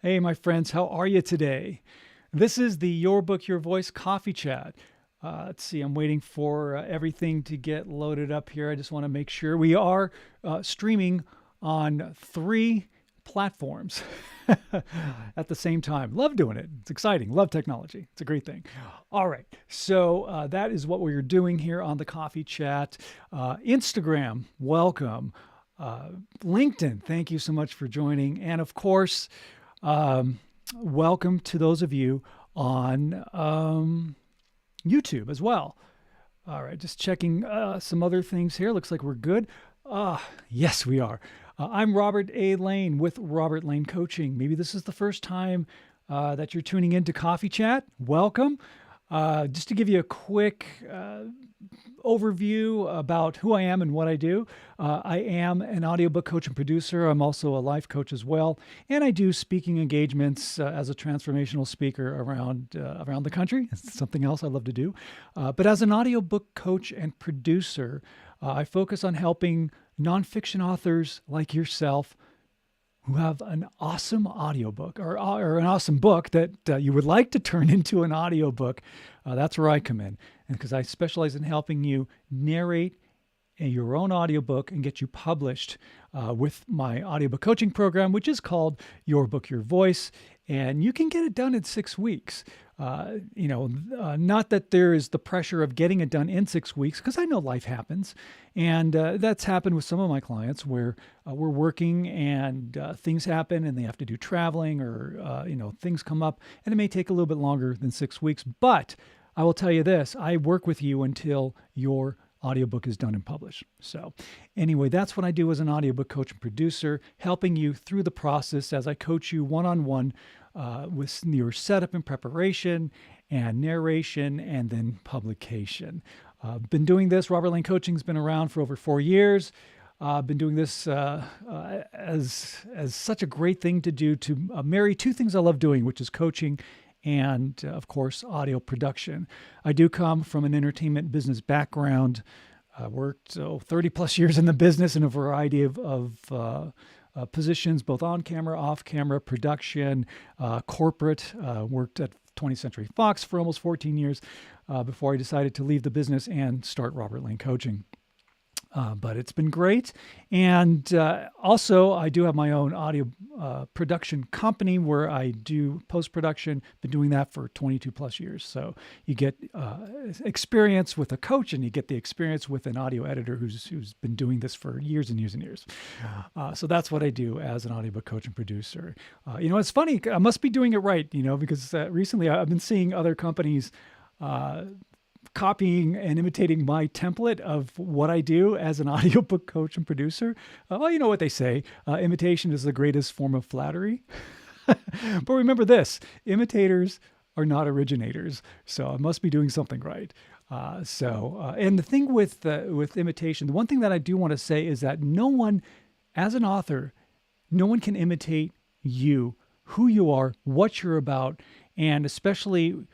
Hey, my friends, how are you today? This is the Your Book, Your Voice coffee chat. Let's see, I'm waiting for everything to get loaded up here. I just want to make sure we are streaming on 3 platforms at the same time. Love doing it. It's exciting. Love technology. It's a great thing. All right. So that is what we're doing here on the coffee chat. Instagram, welcome. LinkedIn, thank you so much for joining. And of course, um, welcome to those of you on YouTube as well. All right, just checking some other things here. Looks like we're good. Yes, we are. I'm Robert A. Lane with Robert Lane Coaching. Maybe this is the first time that you're tuning into Coffee Chat. Welcome. Just to give you a quick overview about who I am and what I do. I am an audiobook coach and producer. I'm also a life coach as well, and I do speaking engagements as a transformational speaker around the country. It's something else I love to do. But as an audiobook coach and producer, I focus on helping nonfiction authors like yourself who have an awesome audiobook or an awesome book that you would like to turn into an audiobook. That's where I come in. And because I specialize in helping you narrate your own audiobook and get you published with my audiobook coaching program, which is called Your Book, Your Voice. And you can get it done in 6 weeks. Not that there is the pressure of getting it done in 6 weeks, because I know life happens. And that's happened with some of my clients where we're working and things happen and they have to do traveling or, things come up and it may take a little bit longer than 6 weeks. But I will tell you this, I work with you until your audiobook is done and published. So anyway, that's what I do as an audiobook coach and producer, helping you through the process as I coach you one-on-one with your setup and preparation and narration and then publication. Been doing this. Robert Lane Coaching's been around for over 4 years. Been doing this as such a great thing to do to marry 2 things I love doing, which is coaching and, of course, audio production. I do come from an entertainment business background. I worked 30 plus years in the business in a variety of positions, both on camera, off camera, production, corporate. Worked at 20th Century Fox for almost 14 years before I decided to leave the business and start Robert Lane Coaching. But it's been great. And also, I do have my own audio production company where I do post-production. Been doing that for 22 plus years. So you get experience with a coach and you get the experience with an audio editor who's been doing this for years and years and years. So that's what I do as an audiobook coach and producer. It's funny. I must be doing it right, because recently I've been seeing other companies copying and imitating my template of what I do as an audiobook coach and producer. Well, you know what they say, imitation is the greatest form of flattery. But remember this, imitators are not originators. So I must be doing something right. And the thing with imitation, the one thing that I do want to say is that no one, as an author, no one can imitate you, who you are, what you're about, and especially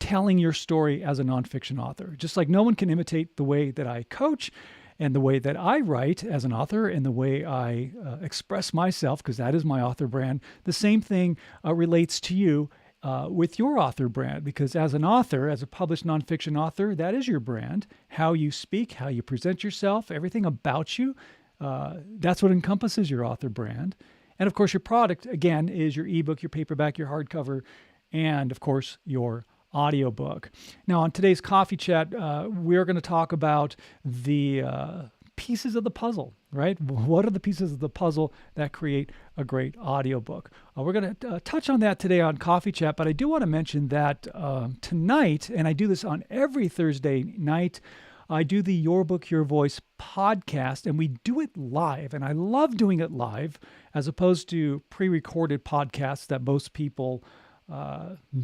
telling your story as a nonfiction author. Just like no one can imitate the way that I coach and the way that I write as an author and the way I express myself, because that is my author brand. The same thing relates to you with your author brand, because as an author, as a published nonfiction author, that is your brand. How you speak, how you present yourself, everything about you, that's what encompasses your author brand. And of course, your product, again, is your ebook, your paperback, your hardcover, and of course, your audiobook. Now, on today's coffee chat, we're going to talk about the pieces of the puzzle, right? What are the pieces of the puzzle that create a great audiobook? We're going to touch on that today on coffee chat, but I do want to mention that tonight, and I do this on every Thursday night, I do the Your Book, Your Voice podcast, and we do it live. And I love doing it live as opposed to pre-recorded podcasts that most people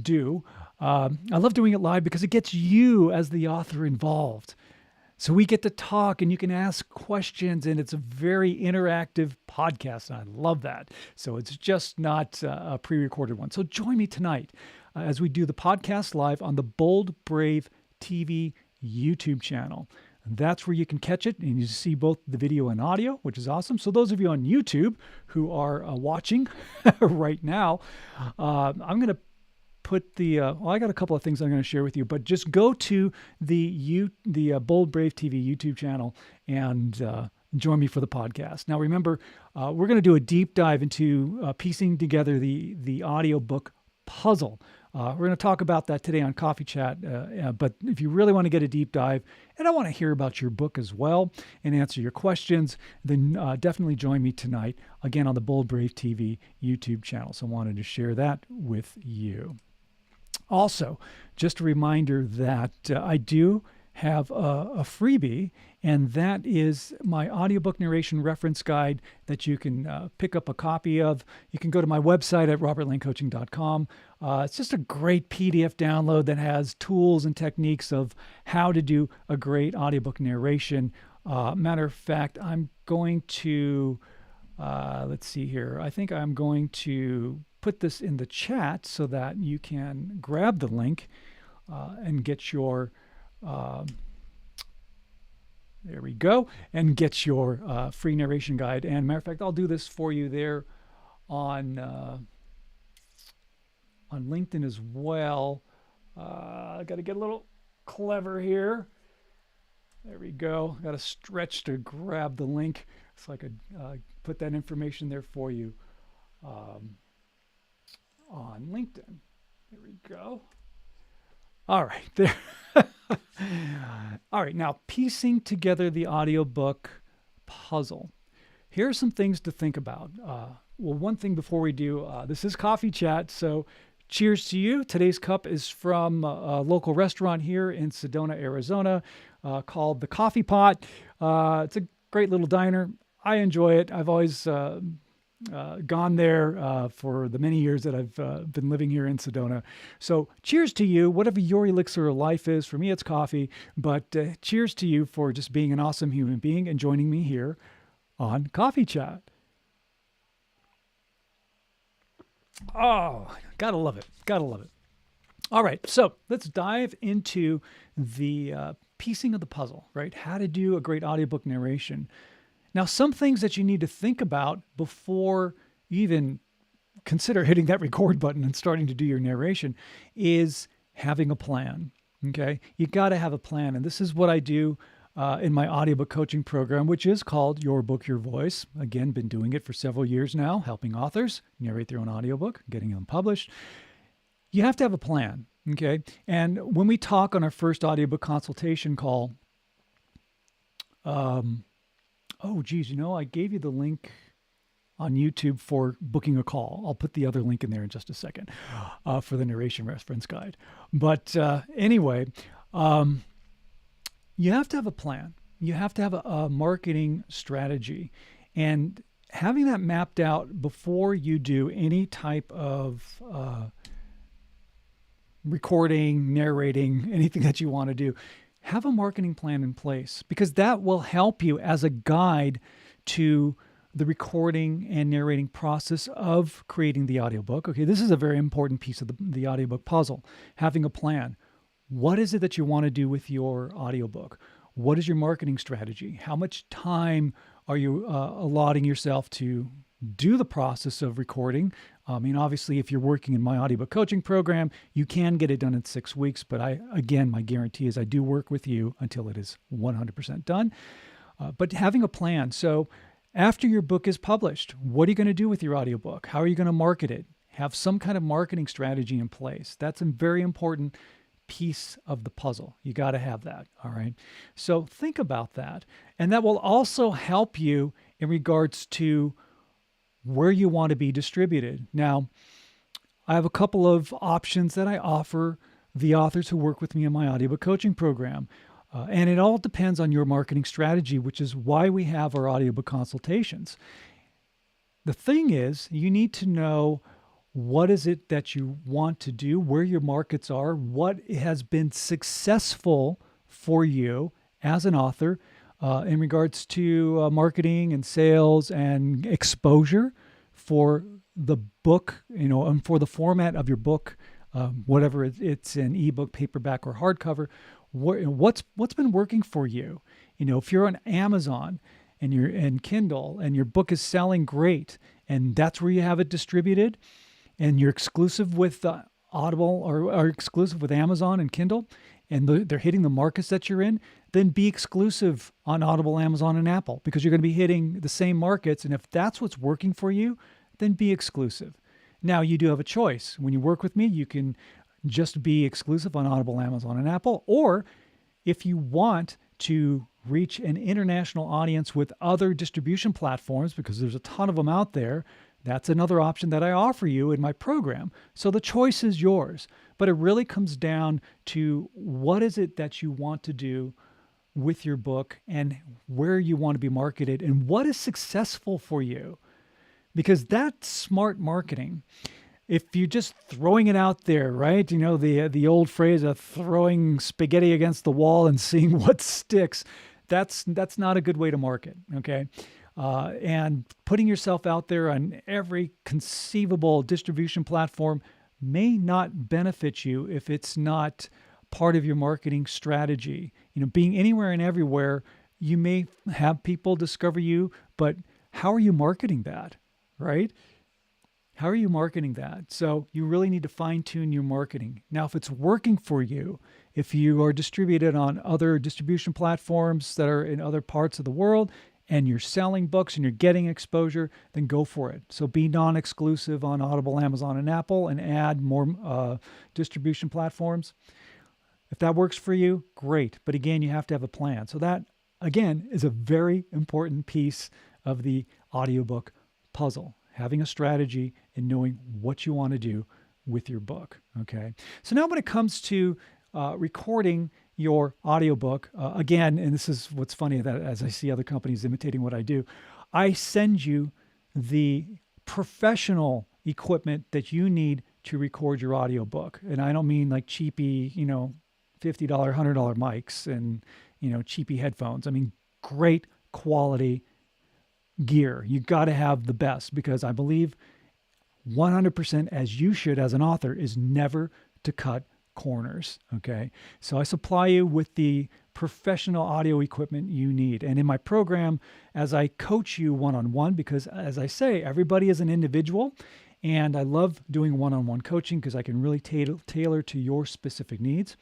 do. I love doing it live because it gets you as the author involved. So we get to talk and you can ask questions, and it's a very interactive podcast. And I love that. So it's just not a pre-recorded one. So join me tonight as we do the podcast live on the Bold Brave TV YouTube channel. That's where you can catch it, and you see both the video and audio, which is awesome. So those of you on YouTube who are watching right now, I'm going to put I got a couple of things I'm going to share with you, but just go to the Bold Brave TV YouTube channel and join me for the podcast. Now, remember, we're going to do a deep dive into piecing together the audiobook puzzle. We're going to talk about that today on Coffee Chat, but if you really want to get a deep dive, and I want to hear about your book as well and answer your questions, then definitely join me tonight, again, on the Bold Brave TV YouTube channel. So I wanted to share that with you. Also, just a reminder that I do have a freebie, and that is my audiobook narration reference guide that you can pick up a copy of. You can go to my website at robertlanecoaching.com. It's just a great PDF download that has tools and techniques of how to do a great audiobook narration. Matter of fact, I'm going to, let's see here. I think I'm going to put this in the chat so that you can grab the link and get your there we go, and get your free narration guide. And matter of fact, I'll do this for you there on LinkedIn as well. I got to get a little clever here. There we go. Got to stretch to grab the link so I could put that information there for you on LinkedIn. There we go. All right, there. All right, now piecing together the audiobook puzzle. Here are some things to think about. Well, one thing before we do, this is Coffee Chat, so cheers to you. Today's cup is from a local restaurant here in Sedona, Arizona, called The Coffee Pot. It's a great little diner. I enjoy it. I've always gone there for the many years that I've been living here in Sedona. So cheers to you, whatever your elixir of life is. For me, it's coffee, but cheers to you for just being an awesome human being and joining me here on Coffee Chat. Oh, gotta love it. Gotta love it. All right, so let's dive into the piecing of the puzzle, right? How to do a great audiobook narration. Now, some things that you need to think about before you even consider hitting that record button and starting to do your narration is having a plan, okay? You got to have a plan, and this is what I do in my audiobook coaching program, which is called Your Book, Your Voice. Again, been doing it for several years now, helping authors narrate their own audiobook, getting them published. You have to have a plan, okay? And when we talk on our first audiobook consultation call, oh, geez, I gave you the link on YouTube for booking a call. I'll put the other link in there in just a second for the narration reference guide. But anyway, you have to have a plan. You have to have a marketing strategy. And having that mapped out before you do any type of recording, narrating, anything that you want to do, have a marketing plan in place, because that will help you as a guide to the recording and narrating process of creating the audiobook. Okay, this is a very important piece of the audiobook puzzle, having a plan. What is it that you want to do with your audiobook? What is your marketing strategy? How much time are you allotting yourself to do the process of recording? I mean, obviously, if you're working in my audiobook coaching program, you can get it done in 6 weeks. But my guarantee is I do work with you until it is 100% done. But having a plan. So after your book is published, what are you going to do with your audiobook? How are you going to market it? Have some kind of marketing strategy in place. That's a very important piece of the puzzle. You got to have that. All right. So think about that. And that will also help you in regards to where you want to be distributed. Now, I have a couple of options that I offer the authors who work with me in my audiobook coaching program. And it all depends on your marketing strategy, which is why we have our audiobook consultations. The thing is, you need to know what is it that you want to do, where your markets are, what has been successful for you as an author, in regards to marketing and sales and exposure for the book, and for the format of your book, whatever it's an ebook, paperback, or hardcover, What's been working for you? If you're on Amazon and you're in Kindle and your book is selling great, and that's where you have it distributed, and you're exclusive with Audible or exclusive with Amazon and Kindle, and they're hitting the markets that you're in, then be exclusive on Audible, Amazon, and Apple, because you're going to be hitting the same markets. And if that's what's working for you, then be exclusive. Now, you do have a choice. When you work with me, you can just be exclusive on Audible, Amazon, and Apple. Or if you want to reach an international audience with other distribution platforms, because there's a ton of them out there, that's another option that I offer you in my program. So the choice is yours, but it really comes down to what is it that you want to do with your book and where you want to be marketed and what is successful for you. Because that's smart marketing. If you're just throwing it out there, right? The old phrase of throwing spaghetti against the wall and seeing what sticks, that's not a good way to market, okay? And putting yourself out there on every conceivable distribution platform may not benefit you if it's not part of your marketing strategy. Being anywhere and everywhere, you may have people discover you, but how are you marketing that, right? How are you marketing that? So you really need to fine-tune your marketing. Now, if it's working for you, if you are distributed on other distribution platforms that are in other parts of the world, and you're selling books and you're getting exposure, then go for it. So be non-exclusive on Audible, Amazon, and Apple, and add more distribution platforms. If that works for you, great. But again, you have to have a plan. So that, again, is a very important piece of the audiobook puzzle, having a strategy and knowing what you want to do with your book, okay? So now when it comes to recording your audiobook, again, and this is what's funny, that as I see other companies imitating what I do, I send you the professional equipment that you need to record your audiobook. And I don't mean like cheapy, $50, $100 mics and, cheapy headphones. I mean, great quality gear. You got to have the best, because I believe 100%, as you should as an author, is never to cut corners. Okay. So I supply you with the professional audio equipment you need. And in my program, as I coach you one-on-one, because as I say, everybody is an individual, and I love doing one-on-one coaching because I can really tailor to your specific needs.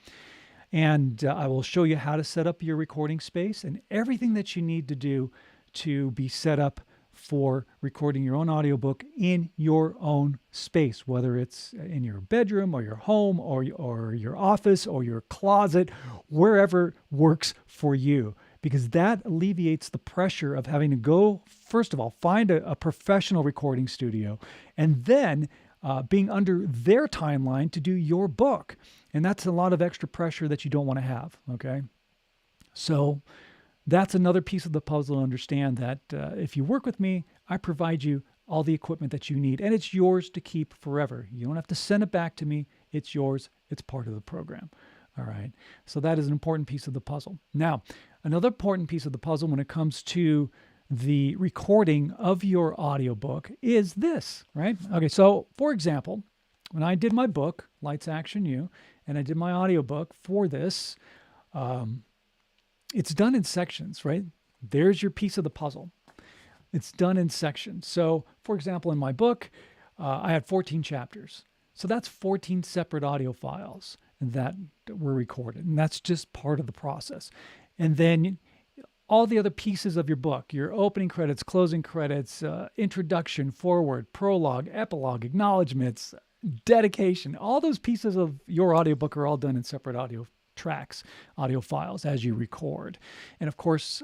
And I will show you how to set up your recording space and everything that you need to do to be set up for recording your own audiobook in your own space, whether it's in your bedroom or your home or your office or your closet, wherever works for you, because that alleviates the pressure of having to go, first of all, find a professional recording studio, and then being under their timeline to do your book. And that's a lot of extra pressure that you don't want to have, okay? So that's another piece of the puzzle to understand, that if you work with me, I provide you all the equipment that you need, and it's yours to keep forever. You don't have to send it back to me. It's yours. It's part of the program. All right. So that is an important piece of the puzzle. Now, another important piece of the puzzle when it comes to the recording of your audiobook is this, right? Okay. So for example, when I did my book, Lights, Action, You, and I did my audiobook for this, it's done in sections, right? There's your piece of the puzzle. It's done in sections. So, for example, in my book, I had 14 chapters. So that's 14 separate audio files that were recorded. And that's just part of the process. And then all the other pieces of your book, your opening credits, closing credits, introduction, foreword, prologue, epilogue, acknowledgments, dedication, all those pieces of your audiobook are all done in separate audio tracks, audio files as you record. And of course,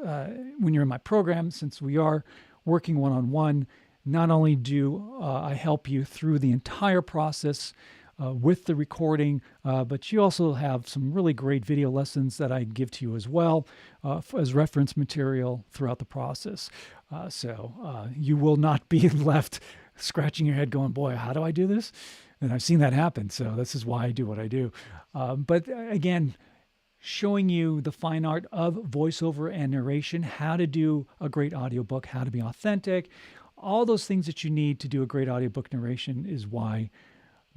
when you're in my program, since we are working one-on-one, not only do I help you through the entire process with the recording, but you also have some really great video lessons that I give to you as well as reference material throughout the process. So you will not be left scratching your head going, boy, how do I do this? And I've seen that happen. So this is why I do what I do. But again, showing you the fine art of voiceover and narration, how to do a great audiobook, how to be authentic, all those things that you need to do a great audiobook narration is why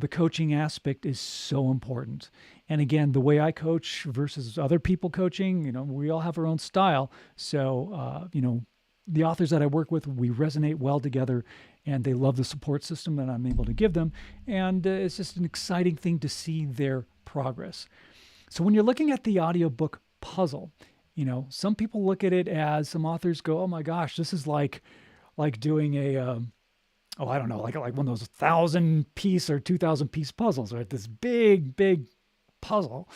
the coaching aspect is so important. And again, the way I coach versus other people coaching, we all have our own style. So, the authors that I work with, we resonate well together, and they love the support system that I'm able to give them. And it's just an exciting thing to see their progress. So when you're looking at the audiobook puzzle, some people look at it as, some authors go, oh my gosh, this is like doing a, I don't know, like one of those 1,000-piece or 2,000-piece puzzles, right? This big, big puzzle.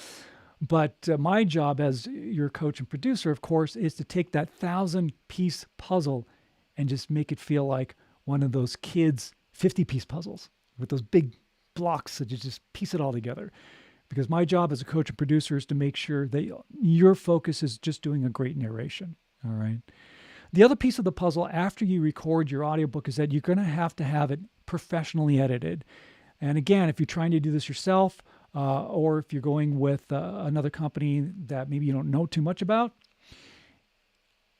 But my job as your coach and producer, of course, is to take that 1,000-piece puzzle and just make it feel like one of those kids' 50-piece puzzles with those big blocks that you just piece it all together. Because my job as a coach and producer is to make sure that your focus is just doing a great narration. All right. The other piece of the puzzle after you record your audiobook is that you're going to have it professionally edited. And again, if you're trying to do this yourself, or if you're going with another company that maybe you don't know too much about,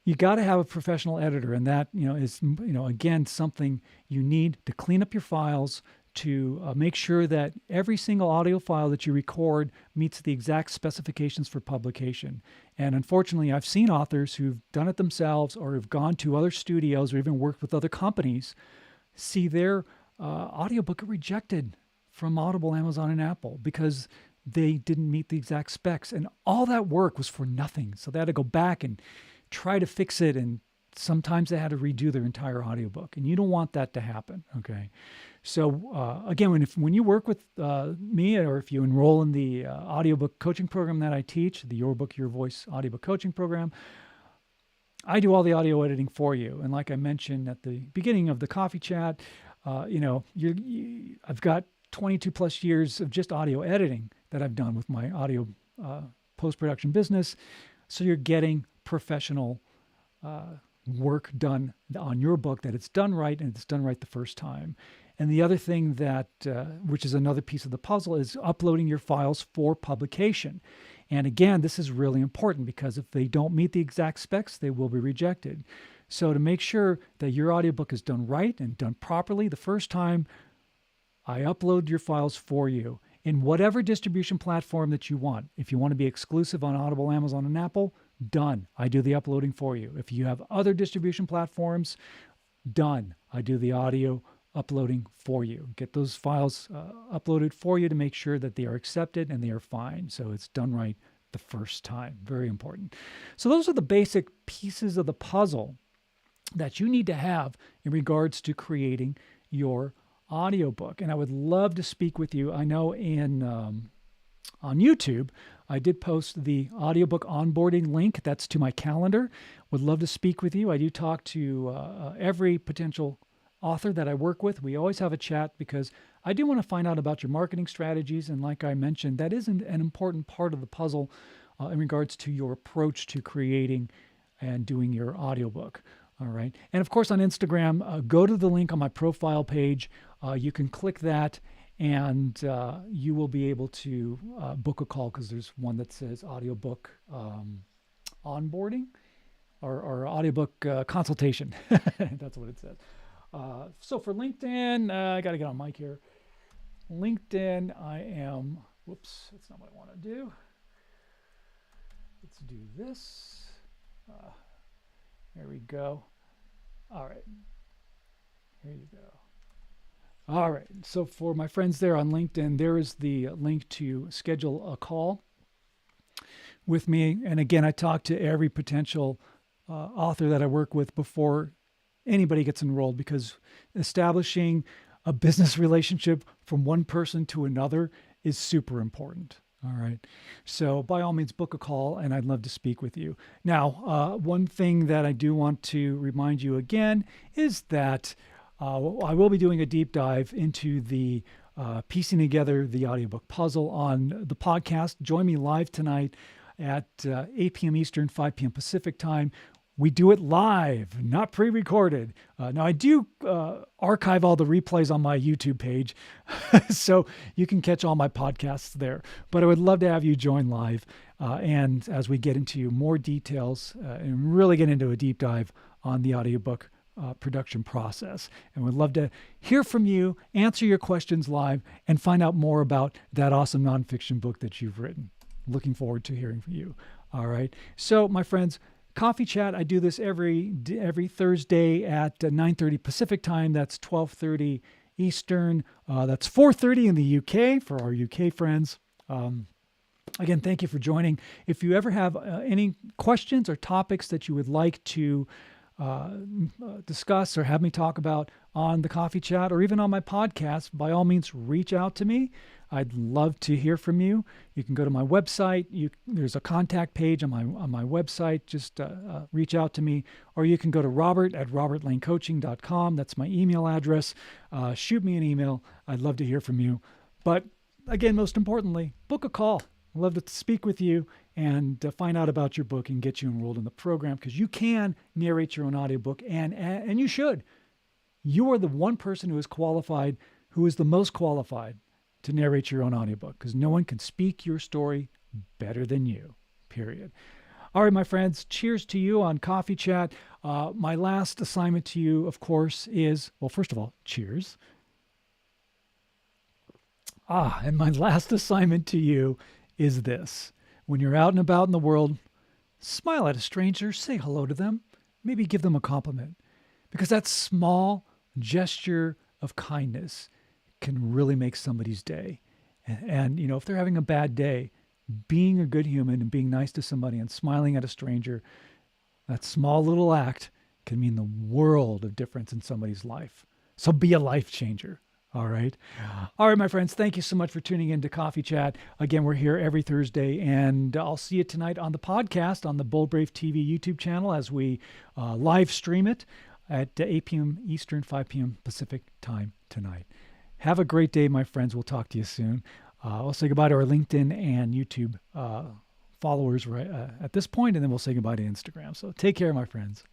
you got to have a professional editor. And that, is, again, something you need to clean up your files, to make sure that every single audio file that you record meets the exact specifications for publication. And unfortunately, I've seen authors who've done it themselves or have gone to other studios or even worked with other companies see their audiobook rejected from Audible, Amazon, and Apple because they didn't meet the exact specs. And all that work was for nothing. So they had to go back and try to fix it. And sometimes they had to redo their entire audiobook. And you don't want that to happen, okay? So again, when you work with me, or if you enroll in the audiobook coaching program that I teach, the Your Book, Your Voice audiobook coaching program, I do all the audio editing for you. And like I mentioned at the beginning of the coffee chat, I've got 22 plus years of just audio editing that I've done with my audio post-production business. So you're getting professional work done on your book, that it's done right and it's done right the first time. And the other thing that, which is another piece of the puzzle, is uploading your files for publication. And again, this is really important because if they don't meet the exact specs, they will be rejected. So to make sure that your audiobook is done right and done properly the first time, I upload your files for you in whatever distribution platform that you want. If you want to be exclusive on Audible, Amazon, and Apple, done. I do the uploading for you. If you have other distribution platforms, done. I do the audio uploading for you. Get those files uploaded for you to make sure that they are accepted and they are fine. So it's done right the first time. Very important. So those are the basic pieces of the puzzle that you need to have in regards to creating your audiobook. And I would love to speak with you. I know on YouTube, I did post the audiobook onboarding link. That's to my calendar. Would love to speak with you. I do talk to every potential author that I work with. We always have a chat because I do want to find out about your marketing strategies. And like I mentioned, that is an important part of the puzzle in regards to your approach to creating and doing your audiobook. All right. And of course, on Instagram, go to the link on my profile page. You can click that and you will be able to book a call, because there's one that says audiobook onboarding or audiobook consultation. That's what it says. So for LinkedIn, I got to get on mic here. LinkedIn, whoops, that's not what I want to do. Let's do this. There we go. All right. Here you go. All right. So for my friends there on LinkedIn, there is the link to schedule a call with me. And again, I talk to every potential author that I work with before anybody gets enrolled, because establishing a business relationship from one person to another is super important. All right. So by all means, book a call, and I'd love to speak with you. Now, one thing that I do want to remind you again is that I will be doing a deep dive into the piecing together the audiobook puzzle on the podcast. Join me live tonight at 8 p.m. Eastern, 5 p.m. Pacific time. We do it live, not pre-recorded. Now, I do archive all the replays on my YouTube page, so you can catch all my podcasts there. But I would love to have you join live. And as we get into more details and really get into a deep dive on the audiobook production process. And we'd love to hear from you, answer your questions live, and find out more about that awesome nonfiction book that you've written. Looking forward to hearing from you. All right. So, my friends, Coffee Chat, I do this every Thursday at 9:30 Pacific time. That's 12:30 Eastern. That's 4:30 in the UK for our UK friends. Again, thank you for joining. If you ever have any questions or topics that you would like to discuss or have me talk about on the Coffee Chat or even on my podcast, by all means, reach out to me. I'd love to hear from you. You can go to my website. There's a contact page on my website. Just reach out to me. Or you can go to robert@robertlanecoaching.com. That's my email address. Shoot me an email. I'd love to hear from you. But again, most importantly, book a call. I'd love to speak with you and find out about your book and get you enrolled in the program, because you can narrate your own audiobook, and you should. You are the one person who is qualified, who is the most qualified to narrate your own audiobook, because no one can speak your story better than you, period. All right, my friends, cheers to you on Coffee Chat. My last assignment to you, of course, is, well, first of all, cheers. And my last assignment to you is this. When you're out and about in the world, smile at a stranger, say hello to them, maybe give them a compliment, because that small gesture of kindness can really make somebody's day. And if they're having a bad day, being a good human and being nice to somebody and smiling at a stranger, that small little act can mean the world of difference in somebody's life. So be a life changer. All right. All right, my friends, thank you so much for tuning in to Coffee Chat. Again, we're here every Thursday, and I'll see you tonight on the podcast on the Bold Brave TV YouTube channel as we live stream it at 8 p.m. Eastern, 5 p.m. Pacific time tonight. Have a great day, my friends. We'll talk to you soon. I'll say goodbye to our LinkedIn and YouTube followers right at this point, and then we'll say goodbye to Instagram. So take care, my friends.